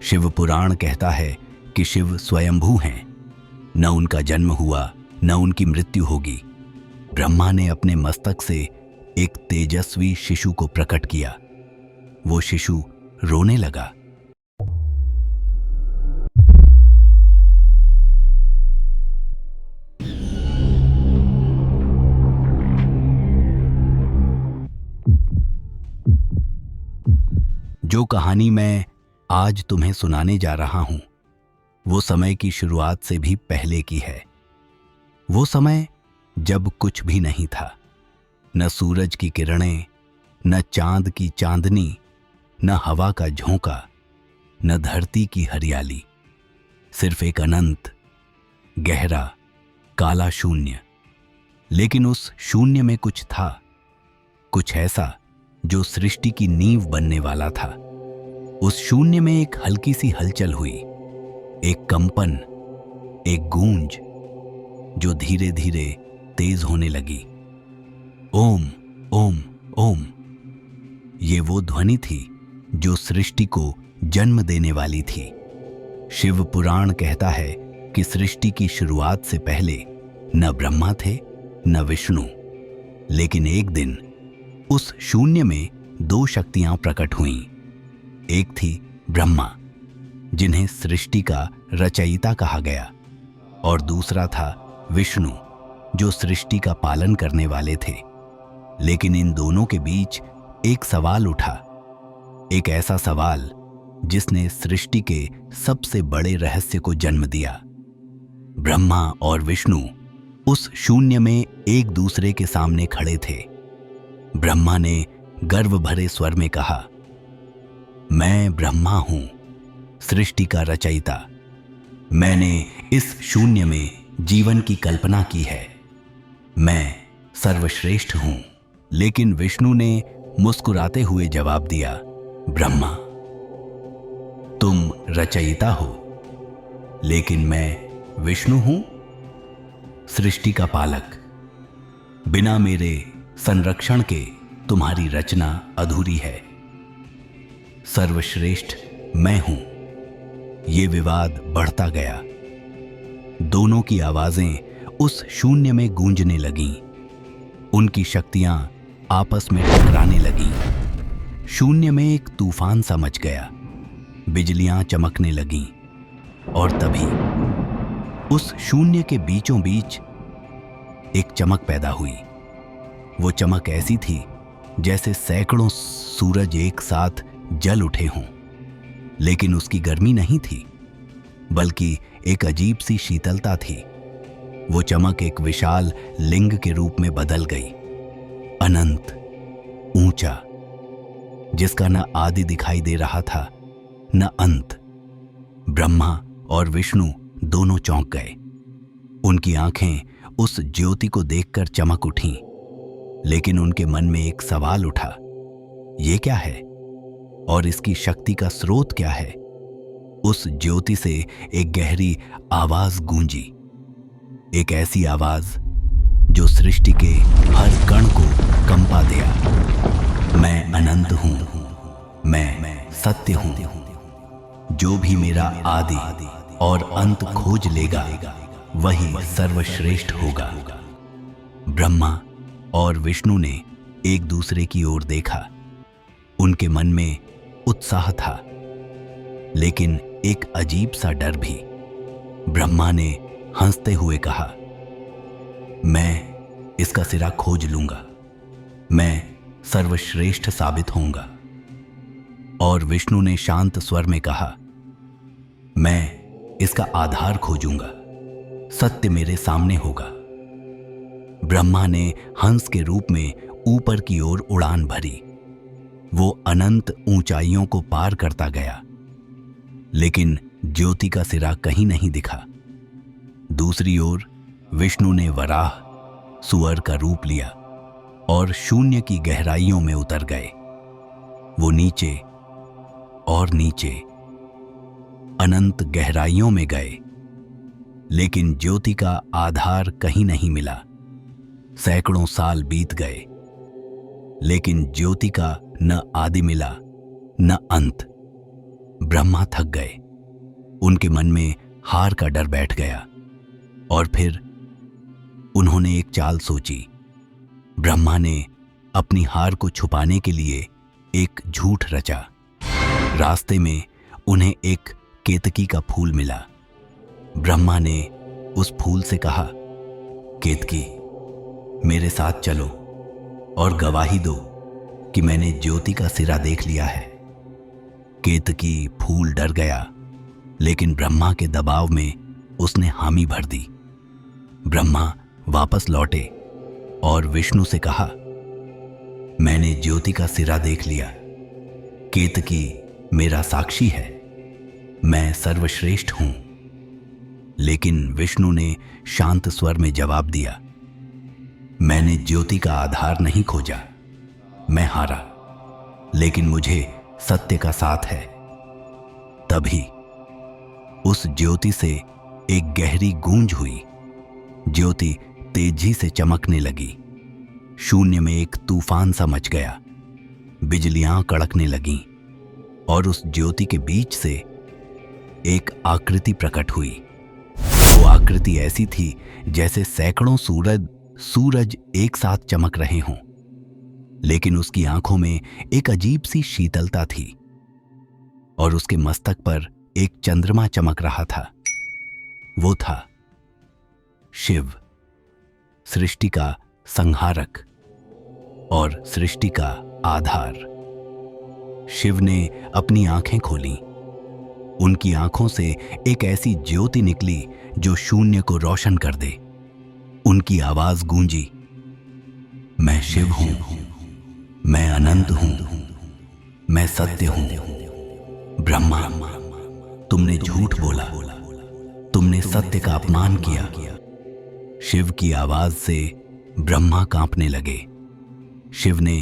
शिव पुराण कहता है कि शिव स्वयंभू हैं। न उनका जन्म हुआ न उनकी मृत्यु होगी। ब्रह्मा ने अपने मस्तक से एक तेजस्वी शिशु को प्रकट किया। वो शिशु रोने लगा। जो कहानी मैं आज तुम्हें सुनाने जा रहा हूं, वो समय की शुरुआत से भी पहले की है। वो समय जब कुछ भी नहीं था, न सूरज की किरणें, न चांद की चांदनी, न हवा का झोंका, न धरती की हरियाली। सिर्फ एक अनंत, गहरा, काला शून्य। लेकिन उस शून्य में कुछ था, कुछ ऐसा जो सृष्टि की नींव बनने वाला था। उस शून्य में एक हल्की सी हलचल हुई, एक कंपन, एक गूंज जो धीरे धीरे तेज होने लगी। ओम ओम ओम। ये वो ध्वनि थी जो सृष्टि को जन्म देने वाली थी। शिव पुराण कहता है कि सृष्टि की शुरुआत से पहले न ब्रह्मा थे न विष्णु। लेकिन एक दिन उस शून्य में दो शक्तियां प्रकट हुईं। एक थी ब्रह्मा, जिन्हें सृष्टि का रचयिता कहा गया, और दूसरा था विष्णु, जो सृष्टि का पालन करने वाले थे। लेकिन इन दोनों के बीच एक सवाल उठा, एक ऐसा सवाल जिसने सृष्टि के सबसे बड़े रहस्य को जन्म दिया। ब्रह्मा और विष्णु उस शून्य में एक दूसरे के सामने खड़े थे। ब्रह्मा ने गर्व भरे स्वर में कहा, मैं ब्रह्मा हूं, सृष्टि का रचयिता। मैंने इस शून्य में जीवन की कल्पना की है। मैं सर्वश्रेष्ठ हूं। लेकिन विष्णु ने मुस्कुराते हुए जवाब दिया, ब्रह्मा, तुम रचयिता हो, लेकिन मैं विष्णु हूं, सृष्टि का पालक। बिना मेरे संरक्षण के तुम्हारी रचना अधूरी है। सर्वश्रेष्ठ मैं हूं। ये विवाद बढ़ता गया। दोनों की आवाजें उस शून्य में गूंजने लगीं। उनकी शक्तियां आपस में टकराने लगीं। शून्य में एक तूफान सा मच गया। बिजलियां चमकने लगीं। और तभी उस शून्य के बीचों बीच एक चमक पैदा हुई। वो चमक ऐसी थी जैसे सैकड़ों सूरज एक साथ जल उठे हों। लेकिन उसकी गर्मी नहीं थी, बल्कि एक अजीब सी शीतलता थी। वो चमक एक विशाल लिंग के रूप में बदल गई, अनंत, ऊंचा, जिसका न आदि दिखाई दे रहा था न अंत। ब्रह्मा और विष्णु दोनों चौंक गए। उनकी आंखें उस ज्योति को देखकर चमक उठीं। लेकिन उनके मन में एक सवाल उठा, ये क्या है और इसकी शक्ति का स्रोत क्या है? उस ज्योति से एक गहरी आवाज गूंजी, एक ऐसी आवाज जो सृष्टि के हर कण को कंपा दिया। मैं अनंत हूं, मैं सत्य हूं। जो भी मेरा आदि और अंत खोज लेगा वही सर्वश्रेष्ठ होगा। ब्रह्मा और विष्णु ने एक दूसरे की ओर देखा। उनके मन में उत्साह था, लेकिन एक अजीब सा डर भी। ब्रह्मा ने हंसते हुए कहा, मैं इसका सिरा खोज लूंगा, मैं सर्वश्रेष्ठ साबित होऊंगा। और विष्णु ने शांत स्वर में कहा, मैं इसका आधार खोजूंगा, सत्य मेरे सामने होगा। ब्रह्मा ने हंस के रूप में ऊपर की ओर उड़ान भरी। वो अनंत ऊंचाइयों को पार करता गया, लेकिन ज्योति का सिरा कहीं नहीं दिखा। दूसरी ओर विष्णु ने वराह, सुअर का रूप लिया और शून्य की गहराइयों में उतर गए। वो नीचे और नीचे अनंत गहराइयों में गए, लेकिन ज्योति का आधार कहीं नहीं मिला। सैकड़ों साल बीत गए, लेकिन ज्योति का न आदि मिला न अंत। ब्रह्मा थक गए। उनके मन में हार का डर बैठ गया और फिर उन्होंने एक चाल सोची। ब्रह्मा ने अपनी हार को छुपाने के लिए एक झूठ रचा। रास्ते में उन्हें एक केतकी का फूल मिला। ब्रह्मा ने उस फूल से कहा, केतकी, मेरे साथ चलो और गवाही दो कि मैंने ज्योति का सिरा देख लिया है। केतकी फूल डर गया, लेकिन ब्रह्मा के दबाव में उसने हामी भर दी। ब्रह्मा वापस लौटे और विष्णु से कहा, मैंने ज्योति का सिरा देख लिया। केतकी मेरा साक्षी है, मैं सर्वश्रेष्ठ हूं। लेकिन विष्णु ने शांत स्वर में जवाब दिया, मैंने ज्योति का आधार नहीं खोजा, मैं हारा, लेकिन मुझे सत्य का साथ है। तभी उस ज्योति से एक गहरी गूंज हुई। ज्योति तेजी से चमकने लगी। शून्य में एक तूफान सा मच गया। बिजलियां कड़कने लगीं और उस ज्योति के बीच से एक आकृति प्रकट हुई। वो आकृति ऐसी थी जैसे सैकड़ों सूरज एक साथ चमक रहे हों, लेकिन उसकी आंखों में एक अजीब सी शीतलता थी और उसके मस्तक पर एक चंद्रमा चमक रहा था। वो था शिव, सृष्टि का संहारक और सृष्टि का आधार। शिव ने अपनी आंखें खोली। उनकी आंखों से एक ऐसी ज्योति निकली जो शून्य को रोशन कर दे। उनकी आवाज गूंजी, मैं शिव हूं, मैं अनंत हूं, मैं सत्य हूं। ब्रह्मा, तुमने झूठ बोला, तुमने सत्य का अपमान किया। शिव की आवाज से ब्रह्मा कांपने लगे। शिव ने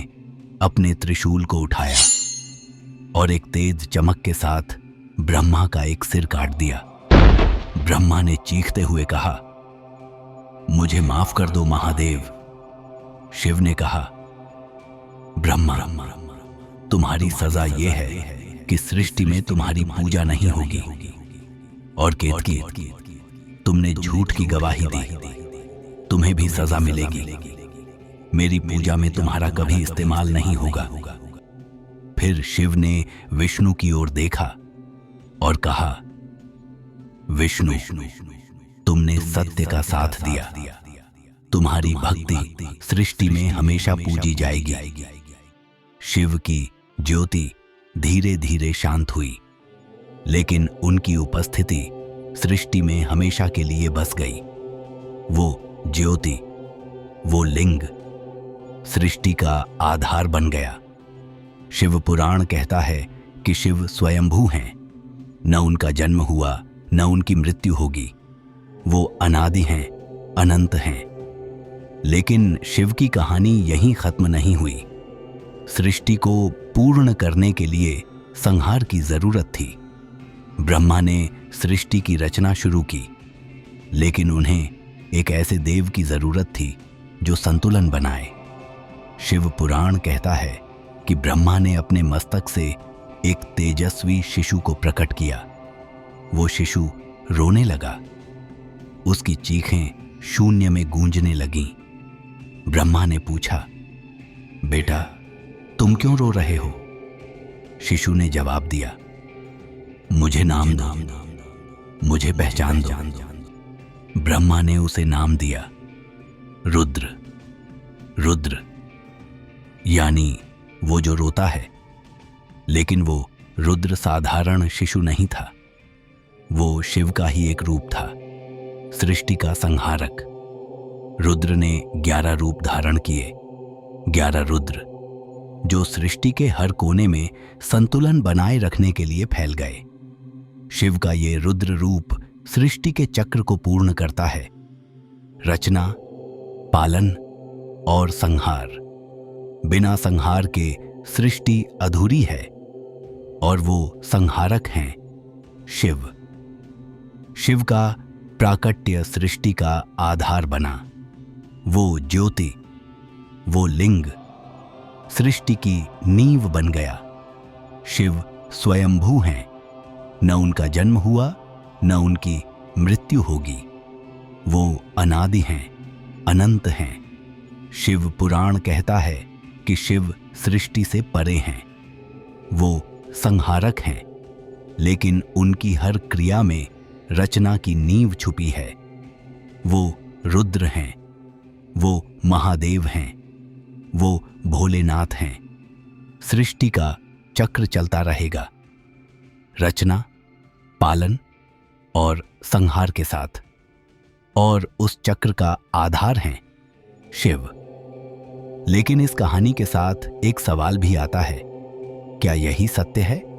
अपने त्रिशूल को उठाया और एक तेज चमक के साथ ब्रह्मा का एक सिर काट दिया। ब्रह्मा ने चीखते हुए कहा, मुझे माफ कर दो महादेव। शिव ने कहा, ब्रह्मा, तुम्हारी सजा यह है कि सृष्टि में तुम्हारी पूजा नहीं होगी। और केतकी, तुमने झूठ की गवाही दी, तुम्हें भी सजा मिलेगी। मेरी पूजा में तुम्हारा कभी इस्तेमाल नहीं होगा। फिर शिव ने विष्णु की ओर देखा और कहा, विष्णु, तुमने सत्य का साथ दिया, तुम्हारी भक्ति सृष्टि में हमेशा पूजी जाएगी। शिव की ज्योति धीरे धीरे शांत हुई, लेकिन उनकी उपस्थिति सृष्टि में हमेशा के लिए बस गई। वो ज्योति, वो लिंग सृष्टि का आधार बन गया। शिव पुराण कहता है कि शिव स्वयंभू हैं, न उनका जन्म हुआ न उनकी मृत्यु होगी। वो अनादि हैं, अनंत हैं। लेकिन शिव की कहानी यहीं खत्म नहीं हुई। सृष्टि को पूर्ण करने के लिए संहार की जरूरत थी। ब्रह्मा ने सृष्टि की रचना शुरू की, लेकिन उन्हें एक ऐसे देव की जरूरत थी जो संतुलन बनाए। शिव पुराण कहता है कि ब्रह्मा ने अपने मस्तक से एक तेजस्वी शिशु को प्रकट किया। वो शिशु रोने लगा। उसकी चीखें शून्य में गूंजने लगीं। ब्रह्मा ने पूछा, बेटा, तुम क्यों रो रहे हो? शिशु ने जवाब दिया, मुझे नाम दो, मुझे पहचान दो। ब्रह्मा ने उसे नाम दिया रुद्र। रुद्र यानी वो जो रोता है। लेकिन वो रुद्र साधारण शिशु नहीं था। वो शिव का ही एक रूप था, सृष्टि का संहारक। रुद्र ने 11 रूप धारण किए, 11 रुद्र, जो सृष्टि के हर कोने में संतुलन बनाए रखने के लिए फैल गए। शिव का ये रुद्र रूप सृष्टि के चक्र को पूर्ण करता है, रचना, पालन और संहार। बिना संहार के सृष्टि अधूरी है और वो संहारक हैं शिव। शिव का प्राकट्य सृष्टि का आधार बना। वो ज्योति, वो लिंग सृष्टि की नींव बन गया। शिव स्वयंभू हैं, न उनका जन्म हुआ, न उनकी मृत्यु होगी। वो अनादि हैं, अनंत हैं। शिव पुराण कहता है कि शिव सृष्टि से परे हैं। वो संहारक हैं, लेकिन उनकी हर क्रिया में रचना की नींव छुपी है। वो रुद्र हैं, वो महादेव हैं, वो भोलेनाथ हैं। सृष्टि का चक्र चलता रहेगा, रचना, पालन और संहार के साथ। और उस चक्र का आधार हैं शिव। लेकिन इस कहानी के साथ एक सवाल भी आता है, क्या यही सत्य है?